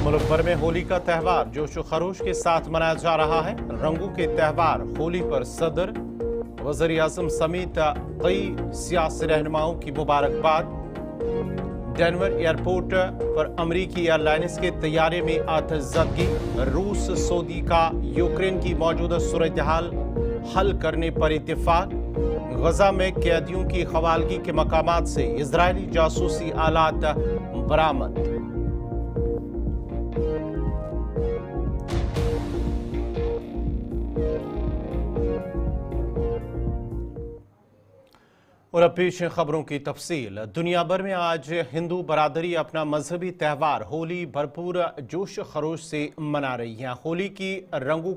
मुल्क भर में होली का त्यौहार जोश व खरोश के साथ मनाया जा रहा है। रंगों के त्यौहार होली पर सदर, वज़ीर आज़म समेत कई सियासी रहनुमाओं की मुबारकबाद। डेनवर एयरपोर्ट पर अमरीकी एयरलाइंस के तैयारे में आतिशज़दगी। रूस सऊदी का यूक्रेन की मौजूदा सूरत-ए-हाल हल करने पर इत्तेफाक। गजा में कैदियों की खवालगी के मकामात से इजरायली जासूसी आलात बरामद। और अब पेश खबरों की तफसील। दुनिया भर में आज हिंदू बरादरी अपना मजहबी त्यौहार होली भरपूर जोश खरोश से मना रही है। होली को रंगों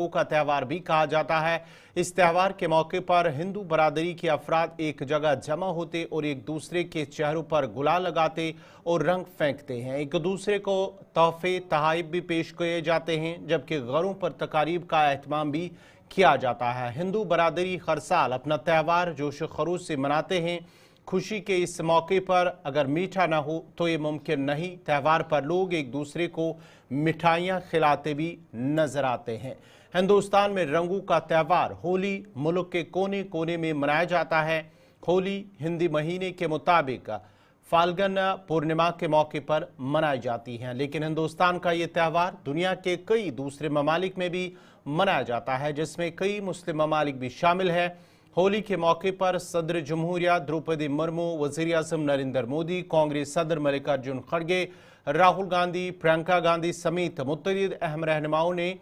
का त्यौहार भी कहा जाता है। इस त्यौहार के मौके पर हिंदू बरादरी के अफराद एक जगह जमा होते और एक दूसरे के चेहरों पर गुलाल लगाते और रंग फेंकते हैं। एक दूसरे को तोहफे तहाइफ भी पेश किए जाते हैं, जबकि घरों पर तकारीब का एहतमाम भी किया जाता है। हिंदू बरादरी हर साल अपना त्यौहार जोश खरोश से मनाते हैं। खुशी के इस मौके पर अगर मीठा ना हो तो ये मुमकिन नहीं। त्यौहार पर लोग एक दूसरे को मिठाइयाँ खिलाते भी नजर आते हैं। हिंदुस्तान में रंगों का त्यौहार होली मुल्क के कोने कोने में मनाया जाता है। होली हिंदी महीने के मुताबिक फाल्गुन पूर्णिमा के मौके पर मनाई जाती हैं, लेकिन हिंदुस्तान का ये त्यौहार दुनिया के कई दूसरे ममालिक में भी मनाया जाता है, जिसमें कई मुस्लिम ममालिक भी शामिल है। होली के मौके पर सदर जमहूरिया द्रौपदी मुर्मू, वज़ीर आज़म नरेंद्र मोदी, कांग्रेस सदर मल्लिकार्जुन खड़गे, राहुल गांधी, प्रियंका गांधी समेत मुतअद्दिद अहम रहनुमाओं ने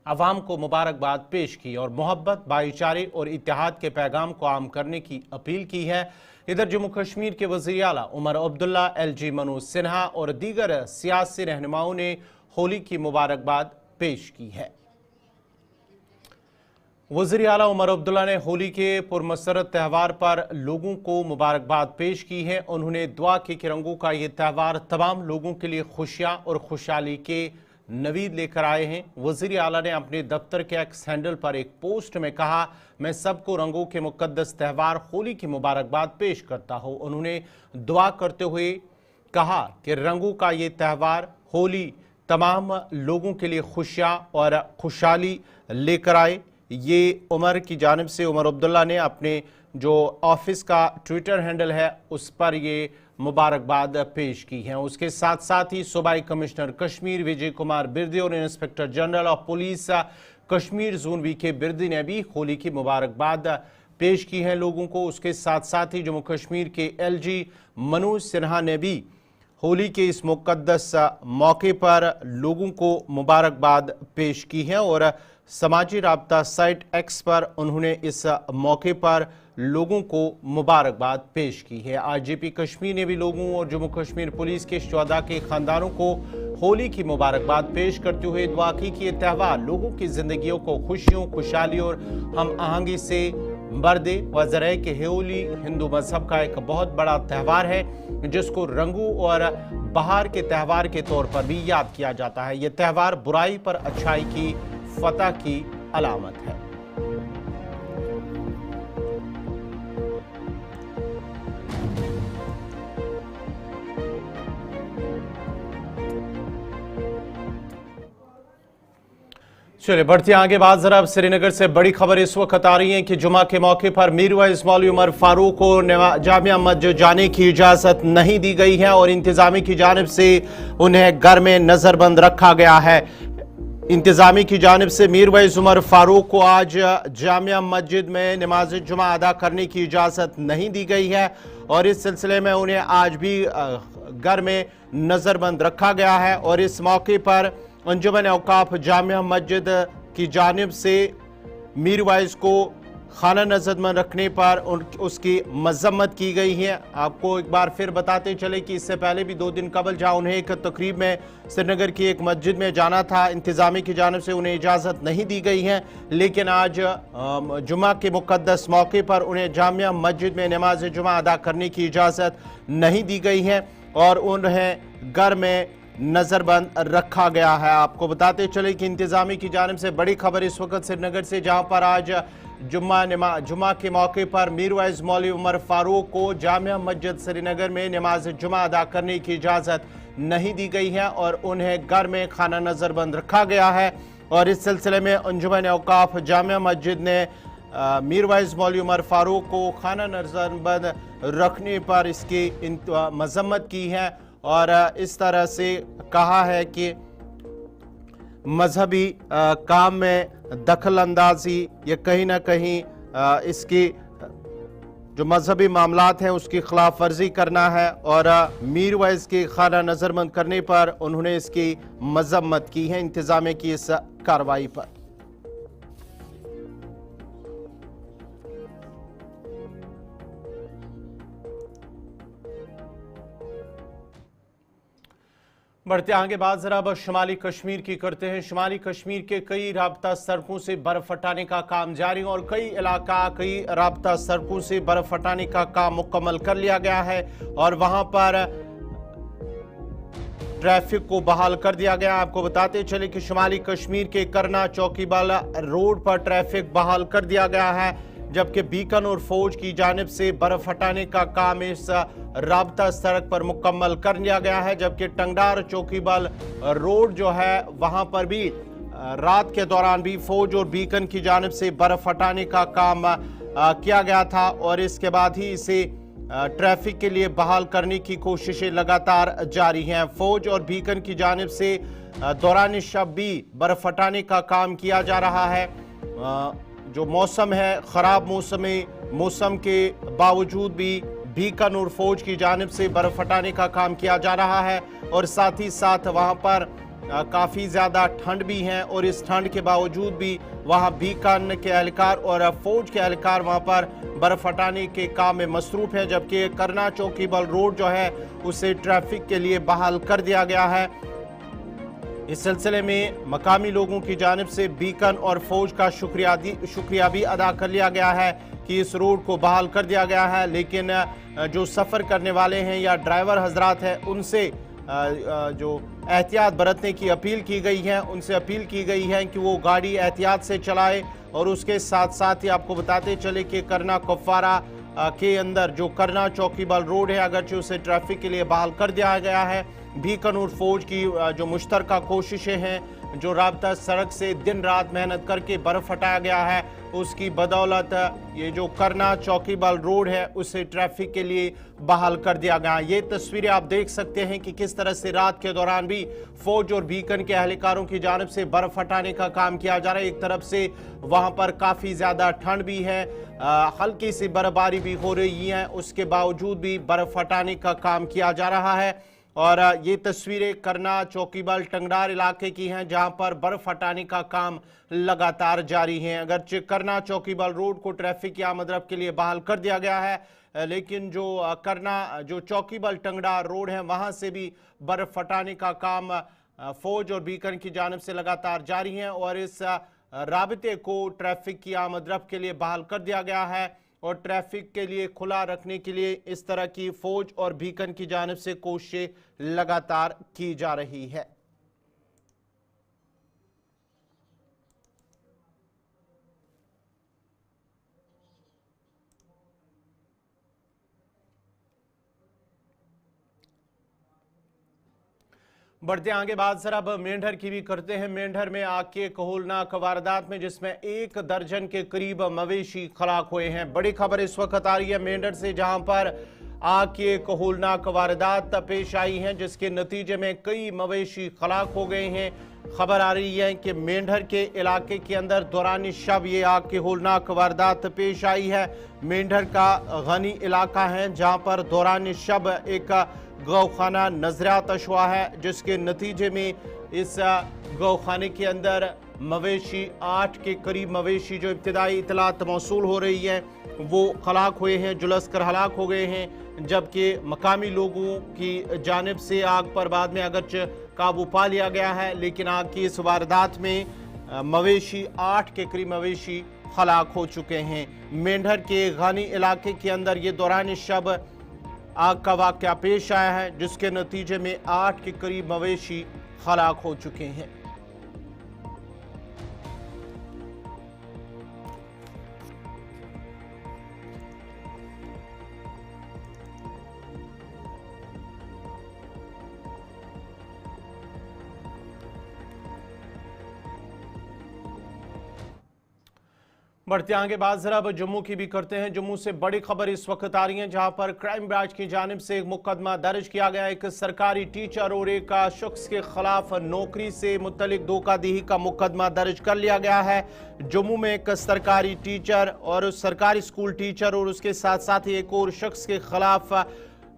अवाम को मुबारकबाद पेश की और मोहब्बत, भाईचारे और इत्तेहाद के पैगाम को आम करने की अपील की है। इधर जम्मू कश्मीर के वज़ीर आला उमर अब्दुल्ला, LG मनोज सिन्हा और दीगर सियासी रहनुमाओं ने होली की मुबारकबाद पेश की है। वज़ीर आला उमर अब्दुल्ला ने होली के पुरमसरत त्यौहार पर लोगों को मुबारकबाद पेश की है। उन्होंने दुआ की कि रंगों का ये त्यौहार तमाम लोगों के लिए खुशियाँ और खुशहाली के नवीद लेकर आए हैं। वज़ीर आला ने अपने दफ्तर के एक्स हैंडल पर एक पोस्ट में कहा, मैं सबको रंगों के मुक़द्दस त्यौहार होली की मुबारकबाद पेश करता हूँ। उन्होंने दुआ करते हुए कहा कि रंगों का ये त्यौहार होली तमाम लोगों के लिए खुशियाँ और खुशहाली लेकर आए। ये उमर की जानिब से उमर अब्दुल्ला ने अपने जो ऑफिस का ट्विटर हैंडल है उस पर ये मुबारकबाद पेश की है। उसके साथ साथ ही सूबाई कमिश्नर कश्मीर विजय कुमार बिरदी और inspector general of police Kashmir zone VK Birdi ने भी होली की मुबारकबाद पेश की है लोगों को। उसके साथ साथ ही जम्मू कश्मीर के LG मनोज सिन्हा ने भी होली के इस मुक़द्दस मौके पर लोगों को मुबारकबाद पेश की है और समाजी राब्ता साइट X पर उन्होंने इस मौके पर लोगों को मुबारकबाद पेश की है। IGP कश्मीर ने भी लोगों और जम्मू कश्मीर पुलिस के शुहदा के खानदानों को होली की मुबारकबाद पेश करते हुए दुआ की कि ये त्यौहार लोगों की जिंदगियों को खुशियों, खुशहाली और हम आहंगी से भर दे। वज़र है कि होली हिंदू मजहब का एक बहुत बड़ा त्यौहार है, जिसको रंगों और बहार के त्यौहार के तौर पर भी याद किया जाता है। ये त्यौहार बुराई पर अच्छाई की फतह की अलामत है। चलिए बढ़ते हैं आगे। बात जरा अब श्रीनगर से बड़ी खबर इस वक्त आ रही है कि जुमा के मौके पर मीरवाइज मौलवी उमर फारूक को जामिया मस्जिद जाने की इजाजत नहीं दी गई है और इंतजामी की जानिब से उन्हें घर में नजरबंद रखा गया है। इंतजामी की जानिब से मीरवाइज उमर फारूक को आज जामिया मस्जिद में नमाज जुमा अदा करने की इजाज़त नहीं दी गई है और इस सिलसिले में उन्हें आज भी घर में नज़रबंद रखा गया है। और इस मौके पर अंजुमन औकाफ जामिया मस्जिद की जानिब से मीरवाइज को खाना नज़रबंद रखने पर उसकी मजम्मत की गई है। आपको एक बार फिर बताते चले कि इससे पहले भी 2 दिन कबल जहाँ उन्हें एक तकरीब में श्रीनगर की एक मस्जिद में जाना था, इंतजामी की जानिब से उन्हें इजाज़त नहीं दी गई है, लेकिन आज जुमा के मुक़द्दस मौके पर उन्हें जामिया मस्जिद में नमाज जुमा अदा करने की इजाज़त नहीं दी गई है और उन्हें घर में नजरबंद रखा गया है। आपको बताते चले कि इंतजामी की जानिब से बड़ी खबर इस वक्त श्रीनगर से, जहां पर आज जुम्मा के मौके पर मीरवाइज मौलवी उमर फारूक को जामिया मस्जिद श्रीनगर में नमाज जुम्मा अदा करने की इजाज़त नहीं दी गई है और उन्हें घर में खाना नज़रबंद रखा गया है। और इस सिलसिले में अंजुमन औकाफ जामिया मस्जिद ने मीरवाइज मौलवी उमर फारूक को खाना नज़रबंद रखने पर इसकी मजम्मत की है और इस तरह से कहा है कि मजहबी काम में दखल अंदाजी या कहीं ना कहीं इसकी जो मजहबी मामलात हैं उसकी खिलाफ वर्जी करना है और मीरवाइज के खाना नज़रबंद करने पर उन्होंने इसकी मजम्मत की है इंतजामिया की इस कार्रवाई पर। बढ़ते आगे बात जरा अब शुमाली कश्मीर की करते हैं। शुमाली कश्मीर के कई राब्ता सड़कों से बर्फ हटाने का काम जारी और कई राब्ता सड़कों से बर्फ हटाने का काम मुकम्मल कर लिया गया है और वहां पर ट्रैफिक को बहाल कर दिया गया। आपको बताते चले कि शुमाली कश्मीर के करना चौकीबाला रोड पर ट्रैफिक बहाल कर दिया गया है, जबकि बीकन और फौज की जानिब से बर्फ हटाने का काम इस राब्ता सड़क पर मुकम्मल कर लिया गया है। जबकि टंगडार चौकीबाल रोड जो है वहां पर भी रात के दौरान भी फौज और बीकन की जानिब से बर्फ हटाने का काम किया गया था और इसके बाद ही इसे ट्रैफिक के लिए बहाल करने की कोशिशें लगातार जारी हैं। फौज और बीकन की जानिब से दौरान शब भी बर्फ हटाने का काम किया जा रहा है। जो मौसम है ख़राब मौसम के बावजूद भी बीकन और फौज की जानिब से बर्फ हटाने का काम किया जा रहा है और साथ ही साथ वहां पर काफ़ी ज़्यादा ठंड भी है और इस ठंड के बावजूद भी वहां बीकन के एहलकार और फौज के एहलकार वहां पर बर्फ हटाने के काम में मसरूफ़ है। जबकि करना चौकीबल रोड जो है उसे ट्रैफिक के लिए बहाल कर दिया गया है। इस सिलसिले में मकामी लोगों की जानिब से बीकन और फौज का शुक्रिया भी अदा कर लिया गया है कि इस रोड को बहाल कर दिया गया है। लेकिन जो सफ़र करने वाले हैं या ड्राइवर हजरात हैं उनसे जो एहतियात बरतने की अपील की गई है, उनसे अपील की गई है कि वो गाड़ी एहतियात से चलाए। और उसके साथ साथ ही आपको बताते चले कि करना कुपवारा के अंदर जो करना चौकीबाल रोड है अगरचे उसे ट्रैफिक के लिए बहाल कर दिया गया है। बीकन और फौज की जो मुश्तरका कोशिशें हैं, जो राब्ता सड़क से दिन रात मेहनत करके बर्फ हटाया गया है, उसकी बदौलत ये जो करना चौकीबाल रोड है उसे ट्रैफिक के लिए बहाल कर दिया गया। ये तस्वीरें आप देख सकते हैं कि किस तरह से रात के दौरान भी फौज और बीकन के एहलकारों की जानिब से बर्फ हटाने का काम किया जा रहा है। एक तरफ से वहां पर काफ़ी ज़्यादा ठंड भी है, हल्की सी बर्फबारी भी हो रही है, उसके बावजूद भी बर्फ हटाने का काम किया जा रहा है। और ये तस्वीरें करना चौकीबाल टंगडार इलाके की हैं जहां पर बर्फ हटाने का काम लगातार जारी है। अगर करना चौकीबाल रोड को ट्रैफिक की आमद-रफ्त के लिए बहाल कर दिया गया है, लेकिन जो चौकीबाल टंगडार रोड है वहां से भी बर्फ हटाने का काम फौज और बीकन की जानिब से लगातार जारी है और इस राबते को ट्रैफिक की आमद-रफ्त के लिए बहाल कर दिया गया है और ट्रैफिक के लिए खुला रखने के लिए इस तरह की फौज और बीकन की जानिब से कोशिशें लगातार की जा रही है। बढ़ते आगे बात जरा अब मेंढर की भी करते हैं। मेंढर में आग के कोहोलनाक वारदात में जिसमें 1 दर्जन के करीब मवेशी हलाक हुए हैं। बड़ी खबर इस वक्त आ रही है मेंढर से जहां पर आग के कोहोलनाक वारदात पेश आई हैं जिसके नतीजे में कई मवेशी हलाक हो गए हैं। खबर आ रही है कि मेंढर के इलाके के अंदर दौरान शब ये आग के होलनाक वारदात पेश आई है। मेंढर का गनी इलाका है जहां पर दौरान शब एक गौखाना नजरातश हुआ है जिसके नतीजे में इस गौखाने के अंदर मवेशी 8 के करीब मवेशी जो इब्तिदाई इतलात मौसूल हो रही है वो हलाक हुए हैं, झुलस कर हलाक हो गए हैं। जबकि मकामी लोगों की जानिब से आग पर बाद में अगरचे काबू पा लिया गया है, लेकिन आग की इस वारदात में मवेशी 8 के करीब मवेशी हलाक हो चुके हैं। मेंढर के गानी इलाके के अंदर ये दौरान शब आग का वाक़या पेश आया है जिसके नतीजे में 8 के करीब मवेशी हलाक हो चुके हैं। बढ़ते आगे बात जरा अब जम्मू की भी करते हैं। जम्मू से बड़ी खबर इस वक्त आ रही है जहां पर क्राइम ब्रांच की जानिब से एक मुकदमा दर्ज किया गया। एक सरकारी टीचर और एक शख्स के खिलाफ नौकरी से मुतल्लिक धोखाधड़ी का मुकदमा दर्ज कर लिया गया है। जम्मू में एक सरकारी टीचर और सरकारी स्कूल टीचर और उसके साथ साथ ही एक और शख्स के खिलाफ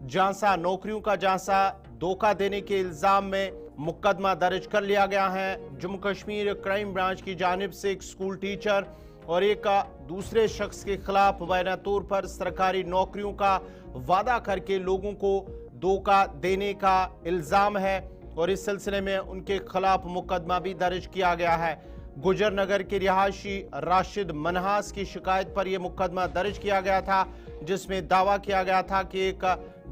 जांसा नौकरियों का जांसा धोखा देने के इल्जाम में मुकदमा दर्ज कर लिया गया है। जम्मू कश्मीर क्राइम ब्रांच की जानिब से एक स्कूल टीचर और एक दूसरे शख्स के खिलाफ मुबैना तौर पर सरकारी नौकरियों का वादा करके लोगों को धोखा देने का इल्जाम है और इस सिलसिले में उनके खिलाफ मुकदमा भी दर्ज किया गया है। गुजर नगर के रिहायशी राशिद मनहास की शिकायत पर यह मुकदमा दर्ज किया गया था, जिसमें दावा किया गया था कि एक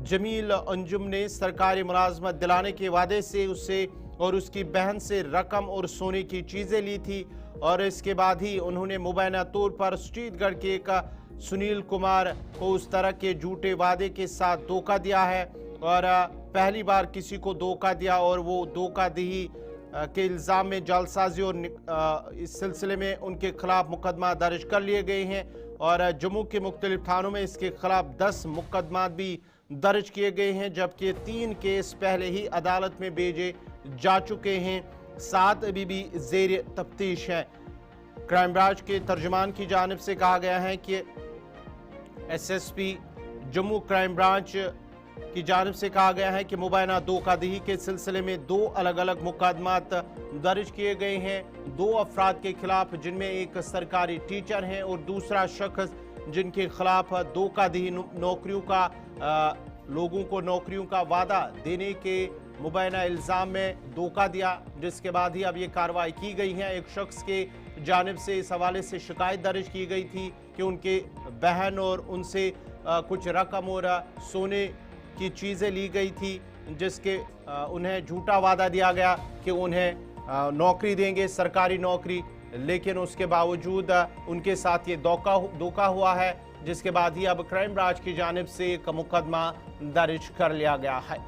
जमील अंजुम ने सरकारी मुलाजमत दिलाने के वादे से उससे और उसकी बहन से रकम और सोने की चीजें ली थी और इसके बाद ही उन्होंने मुबैना तौर पर स्ट्रीटगढ़ के एक सुनील कुमार को उस तरह के झूठे वादे के साथ धोखा दिया है और पहली बार किसी को धोखा दिया और वो धोखाधड़ी के इल्ज़ाम में जालसाजी और इस सिलसिले में उनके खिलाफ मुकदमा दर्ज कर लिए गए हैं और जम्मू के मुख्तलिफ थानों में इसके खिलाफ 10 मुकदमा भी दर्ज किए गए हैं, जबकि 3 केस पहले ही अदालत में भेजे जा चुके हैं, 7 अभी भी ज़ेर तफ्तीश है। क्राइम ब्रांच के तर्जुमान की जानिब से कहा गया है कि SSP जम्मू क्राइम ब्रांच की जानिब से कहा गया है कि मुबैना धोखाधड़ी के सिलसिले में 2 अलग अलग मुकदमात दर्ज किए गए हैं 2 अफराद के खिलाफ, जिनमें एक सरकारी टीचर हैं और दूसरा शख्स जिनके खिलाफ धोखाधड़ी नौकरियों का लोगों को नौकरियों का वादा देने के मुबैना इल्ज़ाम में धोखा दिया, जिसके बाद ही अब ये कार्रवाई की गई है। एक शख्स के जानिब से इस हवाले से शिकायत दर्ज की गई थी कि उनके बहन और उनसे कुछ रकम और सोने की चीज़ें ली गई थी, जिसके उन्हें झूठा वादा दिया गया कि उन्हें नौकरी देंगे, सरकारी नौकरी, लेकिन उसके बावजूद उनके साथ ये धोखा हुआ है, जिसके बाद ही अब क्राइम ब्रांच की जानिब से एक मुकदमा दर्ज कर लिया गया है।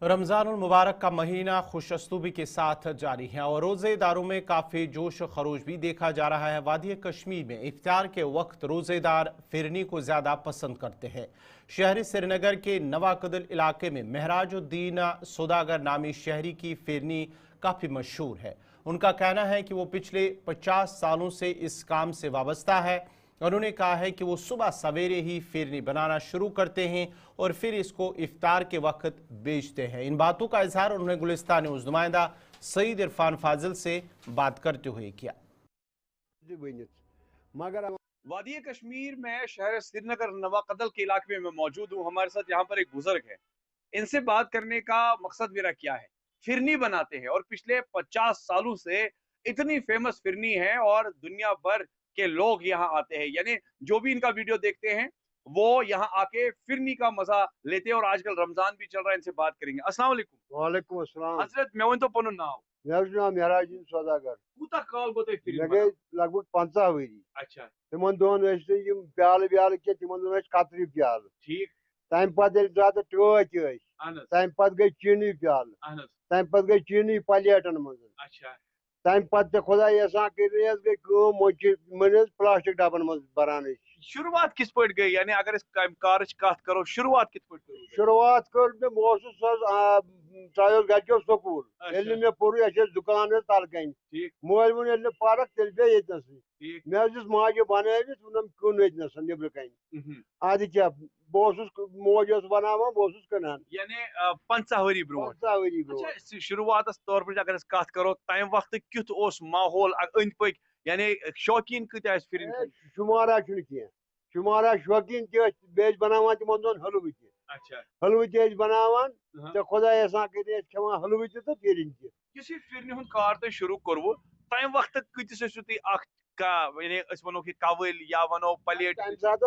रमज़ान मुबारक का महीना खुशअस्लूबी के साथ जारी है और रोज़ेदारों में काफ़ी जोश खरोश भी देखा जा रहा है। वादी कश्मीर में इफ्तार के वक्त रोज़ेदार फिरनी को ज़्यादा पसंद करते हैं। शहरी श्रीनगर के नवाकदल इलाके में महराजुद्दीन सौदागर नामी शहरी की फिरनी काफ़ी मशहूर है। उनका कहना है कि वो पिछले 50 सालों से इस काम से वाबस्ता है। उन्होंने कहा है कि वो सुबह सवेरे ही फिरनी बनाना शुरू करते हैं और फिर इसको इफ्तार के वक्त बेचते हैं। इन बातों का इजहार उन्होंने गुलिस्तान न्यूज़ नुमाइंदा सईद इरफान फाजिल से बात करते हुए किया। वादी कश्मीर में शहर श्रीनगर नवाकदल के इलाके में मैं मौजूद हूँ। हमारे साथ यहाँ पर एक बुजुर्ग है। इनसे बात करने का मकसद मेरा क्या है। फिरनी बनाते हैं और पिछले 50 सालों से इतनी फेमस फिरनी है और दुनिया भर के लोग यहाँ आते हैं, यानी जो भी इनका वीडियो देखते हैं वो यहाँ आके फिरनी का मजा लेते हैं और आजकल रमजान भी चल रहा है। इनसे बात करेंगे। अस्सलाम वालेकुम। वालेकुम अस्सलाम। हजरत मैं तो पनुन नाव नाम महराजुद्दीन सौदागर। कूता काल गो फिरनी लगे लगभग 50 वरी। अच्छा तिमन दोन प्याल व्याल के तिमन दोन कतरी प्याल। ठीक। तम पे टच तम पे गई चीनी प्याल, तम पे गई चीनी प्लेटन मज। अच्छा। तम पे खुदा एहसान गई मन प्लास्टिक डबन मज बरान। शुरुआत किस पे गई, यानी अगर इस कारच कत करो शुरुआत किस पे करो? शुरुआत कर मे गो स्कूल मे पोर दुकान तल कन मोल वो पार्क तेल पे ये मे माजे बन कुन नबर कन अद क्या बस मोज बनान बस कनान, यानी 50 वरी ब्रो। शुरुआत तौर पर अगर कत करो तम वक्त क्युत माहौल अंद पक, यानी शौकीन कत फिर शुमारा शुमारा शौकीन बेच बनावान तिमन दोन हलवु त। अच्छा। हलवु त बनावान तो खुदा एहसान कर खेवान हलवु तो फिरन त। यह फिरन हुंद कार तुम शुरू कोरवु तम वक्त कतिस यानी वनो कि कवल या वनो प्लेट तम सात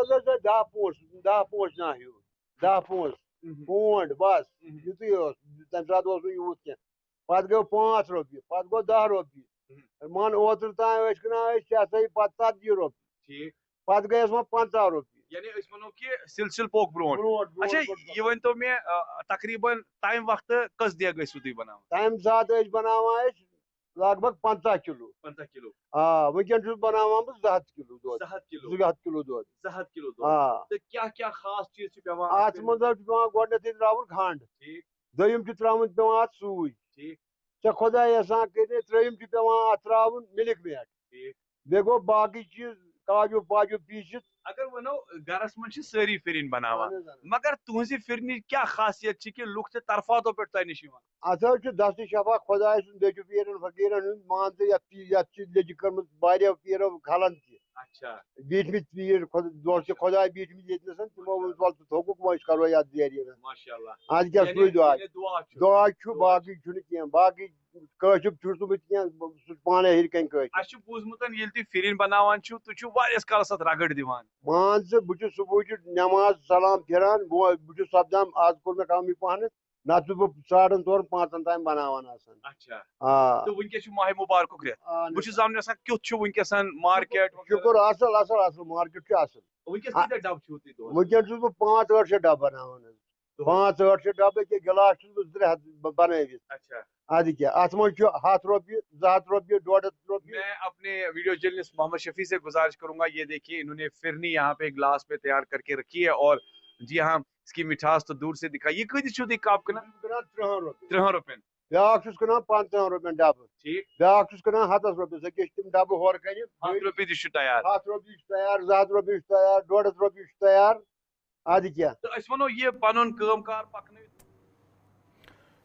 10 पोच ना 10 पोच पोंड बस युत तम सात यूत क्या पत गो 5 रुपये पत गो 10 रुपये मान ओतर तान कनान 40 रुपये पत गए 50 रुपये یعنی اس ونو کہ سلسل پوک برونٹ اچھا یہ ون تو میں تقریباً ٹائم وقت کس دیا گئی سو بناو ٹائم سات بناوان لگ بھگ 50 کلو ونکن بناوان بہ 200 کلو دود 200 کلو دود 200 کلو دود تو کیا خاص چیز چھ پیوان ات مز پیوان گۄڈنیتھٕے تراوُن کھنڈ دوٚیِم چھُ تراوُن پیوان ات سوٗجۍ ژےٚ خۄداے احسان کٔرِتھ ترٛیٚیِم چھُ پیوان ات تراوُن مِلک میٹ بیٚیہِ گوٚو باقٕے چیٖز کاجوٗ پاجوٗ پیٖسِتھ اگر ونو گرس من ساری فرن بناوان مگر تہذی فرنچ کیا خاصیت چھ کہ لوگ تہ طرفاتو پہ تہ نش ات حظ چھُ دستہٕ شفا خۄداے سُنٛد بیٚیہِ چھُ پیرن فقیرن ہُنٛد مان ژٕ یتھ چھِ لیٚجہِ کٔرمٕژ واریاہ پیرو کھلن تہِ اچھا بیٖٹھمٕتۍ پیٖر دوس چھِ خۄداے بیٖٹھمٕتۍ ییٚتنس تِمو ووٚن ول ژٕ تھوٚکُکھ وۄنۍ أسۍ کرو یتھ دیرِ اتھ کیاہ سُے دعا چھُ باقٕے چھُنہٕ کینٛہہ باقٕے کٲشِپ چھُس نہٕ بہٕ کینٛہہ سُہ چھُ پانے ہیٚرِ کنہِ کٲشِپ اسہِ چھُ بوٗزمُت ییٚلہِ تُہۍ فرِن بناوان چھِو تُہۍ چھِو واریاہس کالس اتھ رگڑ دِوان مان ژٕ بہٕ چھُس صبحٕچ نٮ۪ماز سلام پھِران بہٕ چھُس سپدان آز کوٚر مےٚ کمٕے پہنتھ نتہٕ چھُس بہٕ 4:30 5 تام بناوان آسان اچھا تہٕ ونکیٚس چھُ ماہِ مُبارکُک رٮ۪تھ بہٕ چھُس زانُن یژھان کیُتھ چھُ ونکیٚس مارکیٹ شُکر اصل اصل اصل مارکیٹ چھُ اصل ونکیٚس کۭتیاہ ڈبہٕ چھِو تُہۍ دۄہس ونکیٚن چھُس بہٕ 5-8 ڈبہٕ بناوان حظ 5-8 ڈبہٕ أکیاہ گلاس چھُس بہٕ 300 بنٲوِتھ اچھا ادٕ کیاہ اتھ منٛز چھُ 100 رۄپیہِ 200 رۄپیہِ 150 رۄپیہِ میں اپنے ویڈیو جرنلسٹ محمد شفیع سے گزارش کروں گا یہ دیکھیے انہوں نے فرنی یہاں پہ گلاس پہ تیار کر کے رکھی ہے اور جی ہاں اس کی مٹھاس تو دور سے دکھائی یہ کۭتِس چھُو تُہۍ کپ کٕنان 3 رۄپین بیاکھ چھُس کٕنان 15 رۄپین ڈبہٕ ٹھیٖک بیاکھ چھُس کٕنان 100 رۄپیس أکیاہ چھِ تِم ڈبہٕ ہورٕ کنہِ 100 رۄپیہِ تہِ چھُ تیار 100 رۄپیہِ چھُ تیار 200 رۄپیہِ چھُ تیار 150 رۄپیہِ چھُ تیار ادٕ کیاہ تہٕ أسۍ وَنو یہِ پنُن کٲم کار پکنٲوِتھ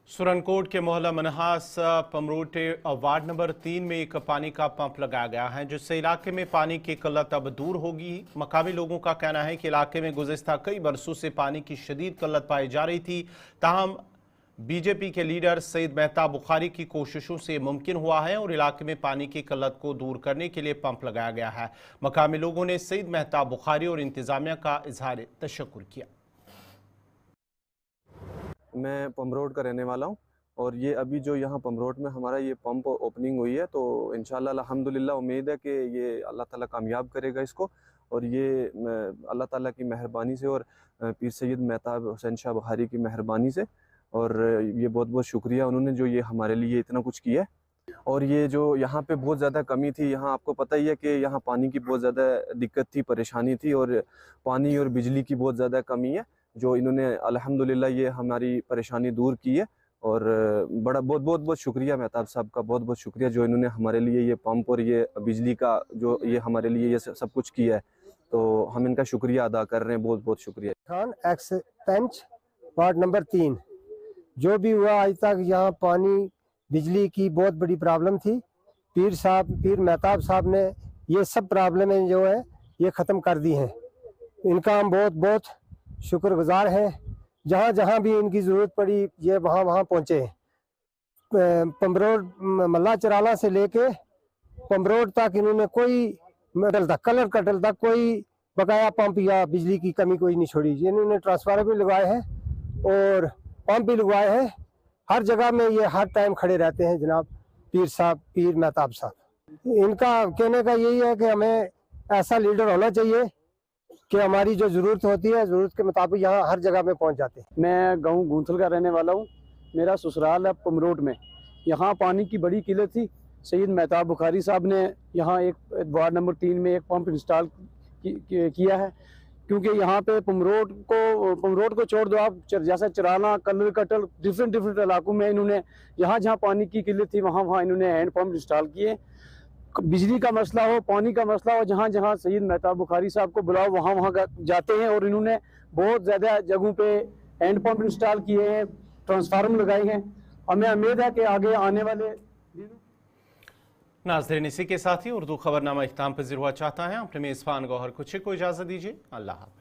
سرنکوٹ کے محلہ منہاس پمروٹے وارڈ نمبر 3 میں ایک پانی کا پمپ لگایا گیا ہے جس سے علاقے میں پانی کی قلت اب دور ہوگی مقامی لوگوں کا کہنا ہے کہ علاقے میں گزشتہ کئی برسوں سے پانی کی شدید قلت پائی جا رہی تھی تاہم بی جے پی کے لیڈر سید مہتاب بخاری کی کوششوں سے ممکن ہوا ہے اور علاقے میں پانی کی قلت کو دور کرنے کے لیے پمپ لگایا گیا ہے مقامی لوگوں نے سید مہتاب بخاری اور انتظامیہ کا اظہار تشکر کیا میں پمروٹ کا رہنے والا ہوں اور یہ ابھی جو یہاں پمروٹ میں ہمارا یہ پمپ اوپننگ ہوئی ہے تو انشاءاللہ الحمدللہ امید ہے کہ یہ اللہ تعالیٰ کامیاب کرے گا اس کو اور یہ اللہ تعالیٰ کی مہربانی سے اور پیر سید مہتاب حسین شاہ بخاری کی مہربانی سے اور یہ بہت بہت شکریہ انہوں نے جو یہ ہمارے لیے اتنا کچھ کیا ہے اور یہ جو یہاں پہ بہت زیادہ کمی تھی یہاں آپ کو پتہ ہی ہے کہ یہاں پانی کی بہت زیادہ دقت تھی پریشانی تھی اور پانی اور بجلی کی بہت زیادہ کمی ہے جو انہوں نے الحمدللہ یہ ہماری پریشانی دور کی ہے اور بہت شکریہ مہتاب صاحب کا بہت شکریہ جو انہوں نے ہمارے لیے یہ پمپ اور یہ بجلی کا جو یہ ہمارے لیے یہ سب کچھ کیا ہے تو ہم ان کا شکریہ ادا کر رہے ہیں بہت شکریہ خان ایکس پنچ وارڈ نمبر 3 جو بھی ہوا آج تک یہاں پانی بجلی کی بہت بڑی پرابلم تھی پیر مہتاب صاحب نے یہ سب پرابلمیں جو ہے یہ ختم کر دی ہیں ان کا ہم بہت شکر گزار ہیں جہاں جہاں بھی ان کی ضرورت پڑی یہ وہاں پہنچے ہیں پمروٹ ملا چرالہ سے لے کے پمروٹ تک انہوں نے کوئی کلر کٹل تک کوئی بقایا پمپ یا بجلی کی کمی کوئی نہیں چھوڑی انہوں نے ٹرانسفارمر بھی لگوائے ہیں اور پمپ بھی لگوائے ہیں ہر جگہ میں یہ ہر ٹائم کھڑے رہتے ہیں جناب پیر مہتاب صاحب ان کا کہنے کا یہی ہے کہ ہمیں ایسا لیڈر ہونا چاہیے کہ ہماری جو ضرورت ہوتی ہے ضرورت کے مطابق یہاں ہر جگہ میں پہنچ جاتے ہیں میں گاؤں گونتھل کا رہنے والا ہوں میرا سسرال ہے پمروٹ میں یہاں پانی کی بڑی قلت تھی سید مہتاب بخاری صاحب نے یہاں ایک وارڈ نمبر 3 میں ایک پمپ انسٹال کیا ہے کیونکہ یہاں پہ پمروٹ کو چھوڑ دو آپ جیسا چرانا کلر کٹل ڈفرینٹ علاقوں میں انہوں نے جہاں پانی کی قلت تھی وہاں انہوں نے ہینڈ پمپ انسٹال کیے بجلی کا مسئلہ ہو پانی کا مسئلہ ہو جہاں سید مہتاب بخاری صاحب کو بلاؤ وہاں جاتے ہیں اور انہوں نے بہت زیادہ جگہوں پہ ہینڈ پمپ انسٹال کیے ہیں ٹرانسفارمر لگائے ہیں ہمیں امید ہے کہ آگے آنے والے ناظرین اسی کے ساتھ ہی اردو خبرنامہ اختتام پذیر ہوا چاہتا ہے اپنے میزبان گوہر کچھ کو اجازت دیجیے اللہ حافظ